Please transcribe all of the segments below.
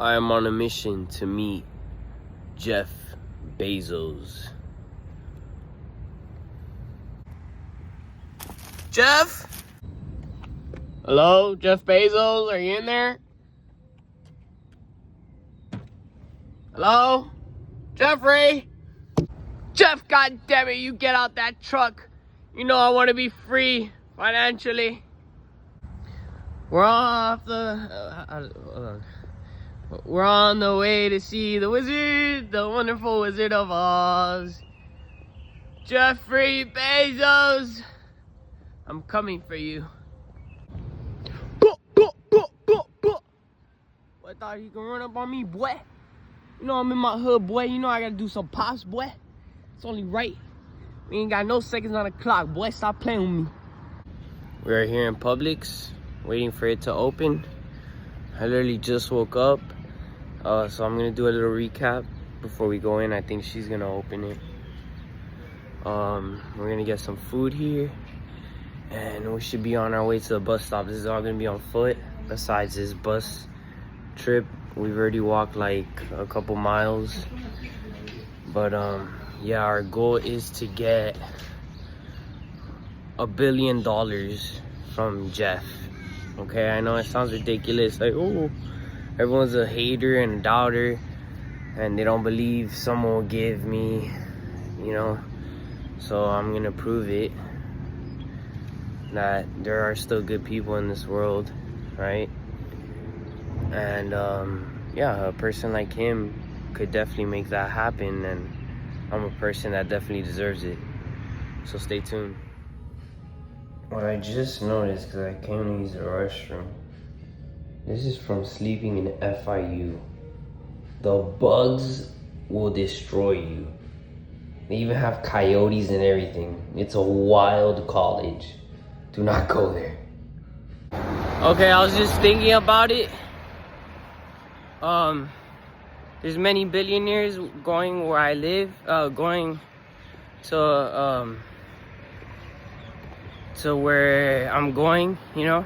I am on a mission to meet Jeff Bezos. Jeff? Hello, Jeff Bezos, are you in there? Hello? Jeffrey? Jeff, goddammit, you get out that truck. You know I want to be free financially. We're off the... We're on the way to see the wizard, the wonderful Wizard of Oz. Jeffrey Bezos, I'm coming for you. I thought you can run up on me, boy. You know I'm in my hood, boy. You know I gotta do some pops, boy. It's only right. We ain't got no seconds on the clock, boy. Stop playing with me. We're here in Publix, waiting for it to open. I literally just woke up. So I'm gonna do a little recap before we go in. I think she's gonna open it. We're gonna get some food here, and we should be on our way to the bus stop. This is all gonna be on foot. Besides this bus trip, we've already walked like a couple miles. But yeah, our goal is to get $1 billion from Jeff. Okay, I know it sounds ridiculous, like, oh, everyone's a hater and a doubter, and they don't believe someone will give me, you know. So I'm gonna prove it, that there are still good people in this world, right? And yeah, a person like him could definitely make that happen, and I'm a person that definitely deserves it. So stay tuned. What I just noticed, because I came to use the restroom, this is from sleeping in FIU. The bugs will destroy you. They even have coyotes and everything. It's a wild college. Do not go there. Okay, I was just thinking about it. There's many billionaires going where I live, going to where I'm going, you know.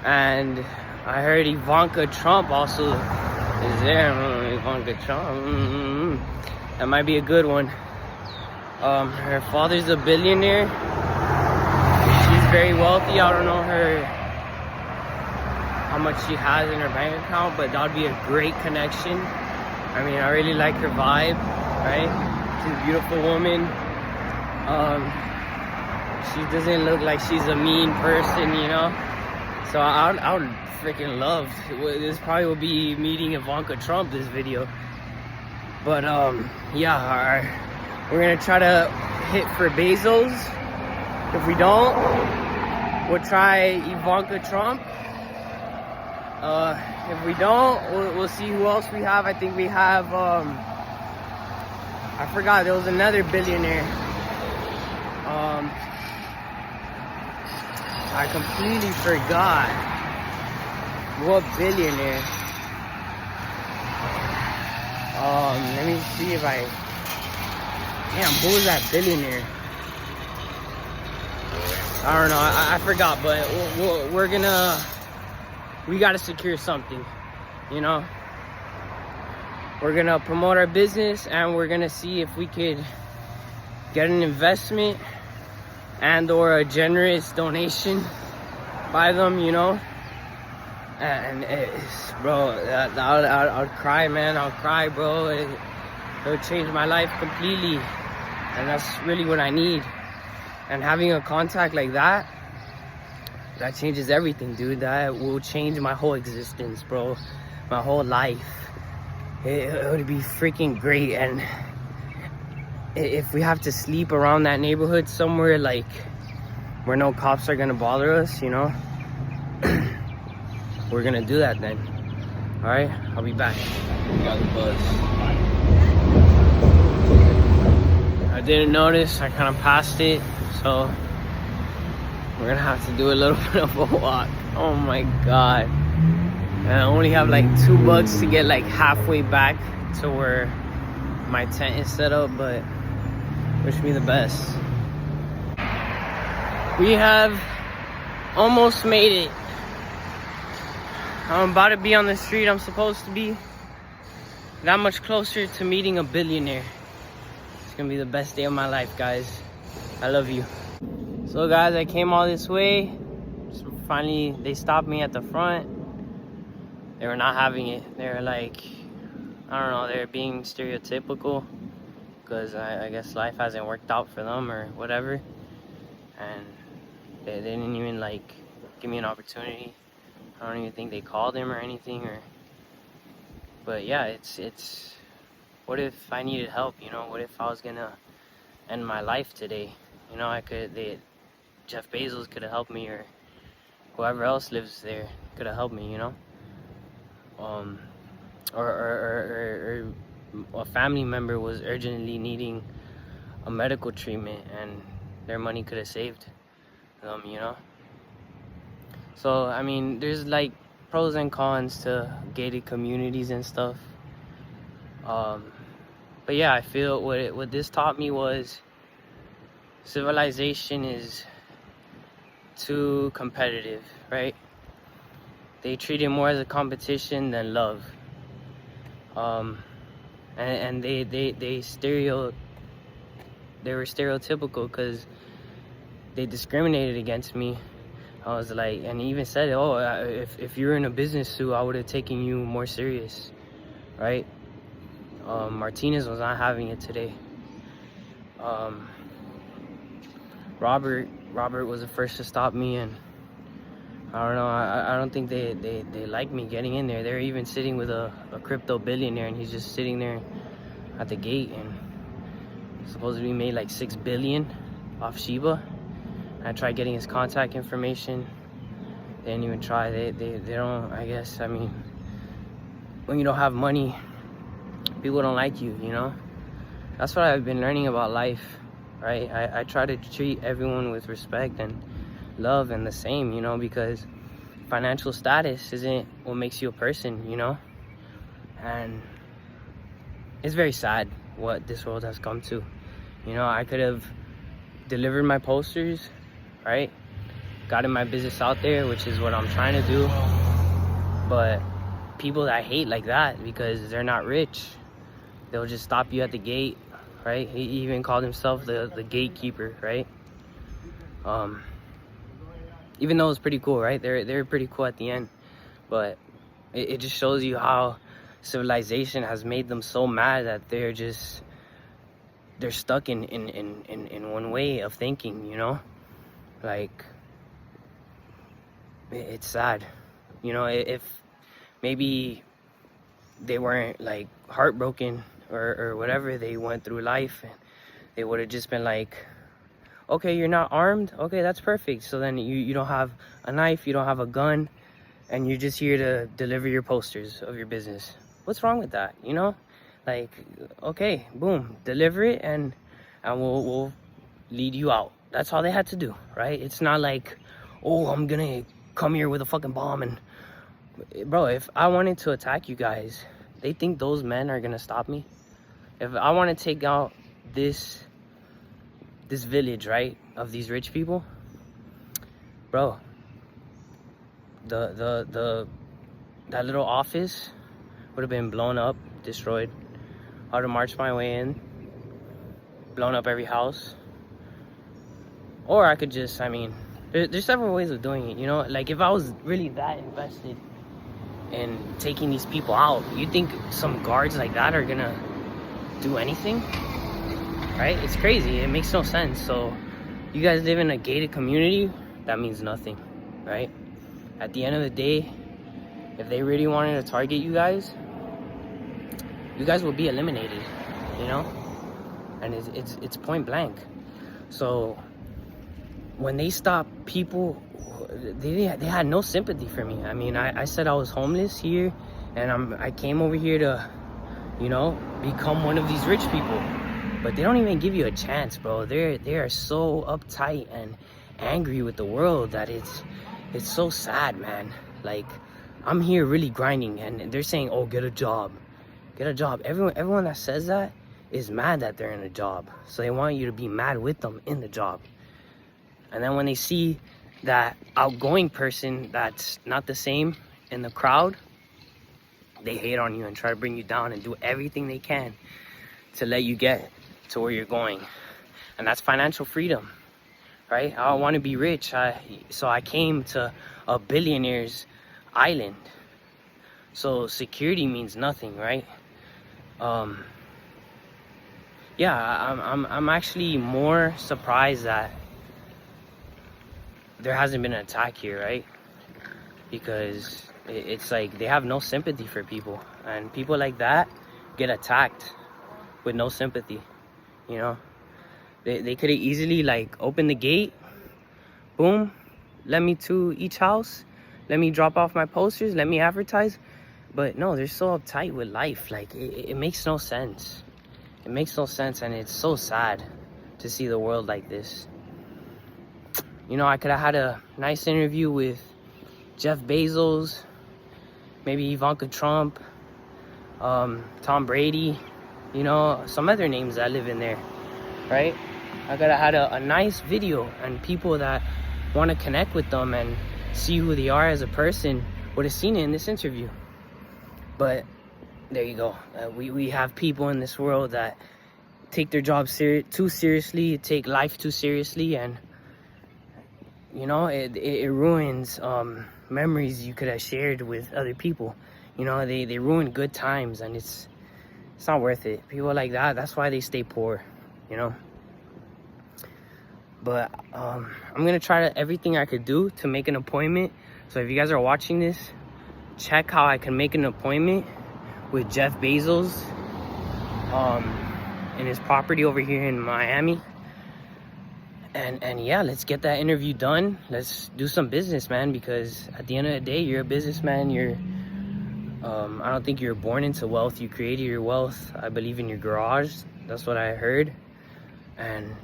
And I heard Ivanka Trump also is there. Ivanka Trump, that might be a good one. Her father's a billionaire. She's very wealthy. I don't know how much she has in her bank account, but that would be a great connection. I mean, I really like her vibe, right? She's a beautiful woman. She doesn't look like she's a mean person, you know? So I would freaking love, this probably will be meeting Ivanka Trump, this video. But yeah, we're gonna try to hit for Bezos. If we don't, we'll try Ivanka Trump. If we don't, we'll see who else we have. I think we have, I forgot, there was another billionaire. I completely forgot what billionaire. Let me see if I... Damn, who was that billionaire? I don't know, I forgot, but we're gonna... We gotta secure something, you know? We're gonna promote our business, and we're gonna see if we could get an investment and or a generous donation by them, you know. And it's, bro, I'll cry, man. I'll cry, bro. It'll change my life completely, and that's really what I need. And having a contact like that changes everything, dude. That will change my whole existence, bro, my whole life. It would be freaking great. And if we have to sleep around that neighborhood somewhere, like where no cops are gonna bother us, you know, we're gonna do that then. All right, I'll be back. We got the bus. I didn't notice, I kind of passed it, so we're gonna have to do a little bit of a walk. Oh my God. And I only have like $2 to get like halfway back to where my tent is set up, but wish me the best. We have almost made it. I'm about to be on the street I'm supposed to be. That much closer to meeting a billionaire. It's gonna be the best day of my life, guys. I love you. So guys, I came all this way. So finally, they stopped me at the front. They were not having it. They were like, I don't know, they're being stereotypical. Because I guess life hasn't worked out for them or whatever. And they didn't even like give me an opportunity. I don't even think they called him or anything. But yeah, it's what if I needed help, you know? What if I was gonna end my life today? You know, Jeff Bezos could have helped me, or whoever else lives there could have helped me, you know? Or a family member was urgently needing a medical treatment and their money could have saved them, you know? So, I mean, there's like pros and cons to gated communities and stuff. But yeah, I feel what this taught me was civilization is too competitive, right? They treat it more as a competition than love. And they were stereotypical because they discriminated against me. I was like, and he even said, oh, if you were in a business suit, I would have taken you more serious, right? Martinez was not having it today. Robert was the first to stop me, and I don't know, I don't think they like me getting in there. They're even sitting with a crypto billionaire, and he's just sitting there at the gate, and supposedly made like 6 billion off Shiba. I tried getting his contact information. They didn't even try. They don't, I guess. I mean, when you don't have money, people don't like you, you know? That's what I've been learning about life, right? I try to treat everyone with respect and love and the same, you know, because financial status isn't what makes you a person, you know? And it's very sad what this world has come to. You know, I could have delivered my posters, right? Gotten my business out there, which is what I'm trying to do. But people that hate like that because they're not rich, they'll just stop you at the gate, right? He even called himself the gatekeeper, right? Even though it's pretty cool, right? They're pretty cool at the end, but it just shows you how civilization has made them so mad that they're stuck in one way of thinking, you know? Like, it's sad, you know? If maybe they weren't like heartbroken or whatever, they went through life, and they would have just been like, okay, you're not armed, okay, that's perfect. So then you don't have a knife, you don't have a gun, and you're just here to deliver your posters of your business. What's wrong with that, you know? Like, okay, boom, deliver it, and we'll lead you out. That's all they had to do, right? It's not like, oh, I'm gonna come here with a fucking bomb. And bro, if I wanted to attack you guys, they think those men are gonna stop me? If I want to take out this village, right, of these rich people, bro, that little office would have been blown up, destroyed. I would have marched my way in, blown up every house. Or I could just, I mean, there's several ways of doing it, you know? Like, if I was really that invested in taking these people out, you think some guards like that are gonna do anything? Right? It's crazy. It makes no sense. So, you guys live in a gated community, that means nothing, right? At the end of the day, if they really wanted to target you guys will be eliminated, you know? And it's point blank. So when they stopped people, they had no sympathy for me. I mean, I said I was homeless here, and I came over here to, you know, become one of these rich people. But they don't even give you a chance, bro. They are so uptight and angry with the world that it's so sad, man. Like, I'm here really grinding, and they're saying, oh, get a job. Get a job. Everyone that says that is mad that they're in a job. So they want you to be mad with them in the job. And then when they see that outgoing person that's not the same in the crowd, they hate on you and try to bring you down and do everything they can to let you get to where you're going. And that's financial freedom, right? I want to be rich, so I came to a billionaire's island. So security means nothing, right? Yeah, I'm actually more surprised that there hasn't been an attack here, right? Because it's like they have no sympathy for people, and people like that get attacked with no sympathy, you know? They could have easily like opened the gate, boom, let me to each house, let me drop off my posters, let me advertise. But no, they're so uptight with life. Like, it makes no sense. It makes no sense, and it's so sad to see the world like this. You know, I could have had a nice interview with Jeff Bezos, maybe Ivanka Trump, Tom Brady, you know, some other names that live in there, right? I could have had a nice video, and people that want to connect with them and see who they are as a person would have seen it in this interview. But there you go. We have people in this world that take their job too seriously, take life too seriously, and you know, it ruins memories you could have shared with other people. You know, they ruin good times, and it's not worth it. People like that, that's why they stay poor, you know. But I'm gonna try everything I could do to make an appointment. So if you guys are watching this, check how I can make an appointment with Jeff Bezos in his property over here in Miami. And yeah, let's get that interview done. Let's do some business, man, because at the end of the day, you're a businessman. I don't think you're born into wealth. You created your wealth, I believe, in your garage. That's what I heard. And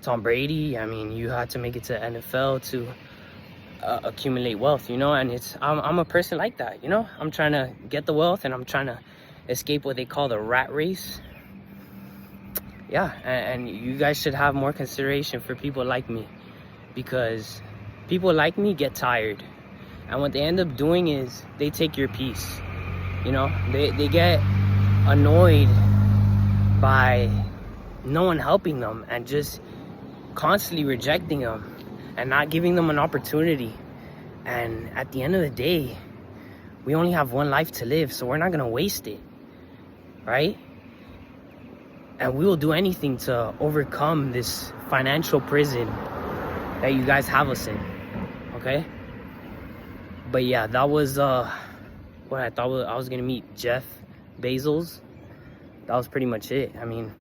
Tom Brady, I mean, you had to make it to NFL to accumulate wealth, you know. And I'm a person like that, you know. I'm trying to get the wealth, and I'm trying to escape what they call the rat race. Yeah, and you guys should have more consideration for people like me, because people like me get tired, and what they end up doing is they take your peace. You know, they get annoyed by no one helping them and just constantly rejecting them and not giving them an opportunity. And at the end of the day, we only have one life to live, so we're not gonna waste it, right? And we will do anything to overcome this financial prison that you guys have us in, okay? But yeah, that was what I thought I was gonna meet Jeff Bezos. That was pretty much it. I mean,